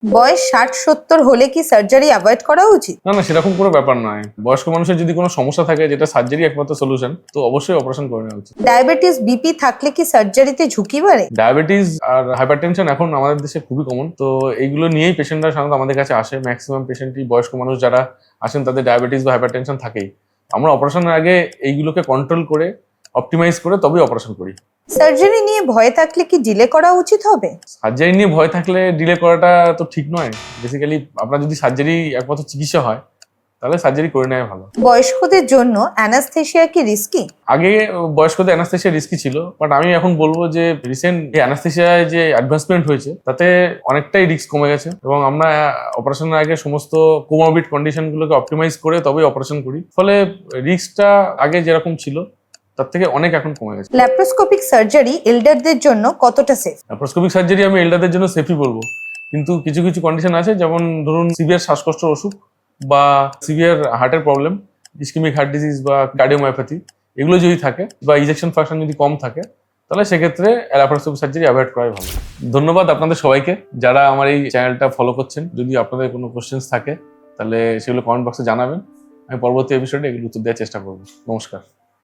বয়স 60-70 হলে কি সার্জারি অ্যাভয়েড করা উচিত? না না, সেরকম কোনো ব্যাপার নয়। বয়স্ক মানুষের যদি কোনো সমস্যা থাকে যেটা সার্জারি একমাত্র সলিউশন, তো অবশ্যই অপারেশন করে নেওয়া উচিত। ডায়াবেটিস বিপি থাকলে কি সার্জারিতে ঝুঁকি বাড়ে? ডায়াবেটিস আর হাইপারটেনশন এখন আমাদের দেশে খুবই কমন। তো এইগুলো নিয়েই পেশেন্টরা সাধারণত আমাদের কাছে আসে। ম্যাক্সিমাম পেশেন্টই বয়স্ক মানুষ যারা আসেন তাদের ডায়াবেটিস বা হাইপারটেনশন থাকেই। আমরা অপারেশনের আগে এইগুলোকে কন্ট্রোল করে অপটিমাইজ করে তবেই অপারেশন করি। সার্জারি নিয়ে ভয় থাকলে কি ডিলে করা উচিত হবে? সার্জারি নিয়ে ভয় থাকলে ডিলে করাটা তো ঠিক নয়। বেসিক্যালি আপনার যদি সার্জারি একমাত্র চিকিৎসা হয় তাহলে সার্জারি করে নেওয়া ভালো। বয়স্কদের জন্য অ্যানাস্থেসিয়া কি রিস্কি? আগে বয়স্কদের অ্যানাস্থেসিয়া রিস্কি ছিল, বাট আমি এখন বলবো যে রিসেন্ট অ্যানাস্থেসিয়ায় যে অ্যাডভান্সমেন্ট হয়েছে তাতে অনেকটাই রিস্ক কমে গেছে এবং আমরা অপারেশনের আগে সমস্ত কোমরবিড কন্ডিশনগুলোকে অপটিমাইজ করে তবেই অপারেশন করি। ফলে রিস্কটা আগে যেরকম ছিল তার থেকে অনেক এখন কমে গেছে। ল্যাপ্রোস্কোপিক সার্জারি এল্ডারদের জন্য কতটা সেফ? ল্যাপ্রোস্কোপিক সার্জারি আমি এল্ডারদের জন্য সেফই বলবো, কিন্তু কিছু কিছু কন্ডিশন আছে, যেমন ধরুন সিভিয়ার শ্বাসকষ্টের অসুখ বা সিভিয়ার হার্টের প্রবলেম, ইসকেমিক হার্ট ডিজিজ বা কার্ডিওমায়োপ্যাথি, এগুলো যদি থাকে বা ইজেকশন ফ্র্যাকশন যদি কম থাকে তাহলে সেক্ষেত্রে ল্যাপ্রোস্কোপিক সার্জারি অ্যাভয়েড করাই ভালো। ধন্যবাদ আপনাদের সবাইকে যারা আমার এই চ্যানেলটা ফলো করছেন। যদি আপনাদের কোনো কোশ্চেন্স থাকে তাহলে সেগুলো কমেন্ট বক্সে জানাবেন। আমি পরবর্তী এপিসোডে এগুলো উত্তর দেওয়ার চেষ্টা করবো। নমস্কার।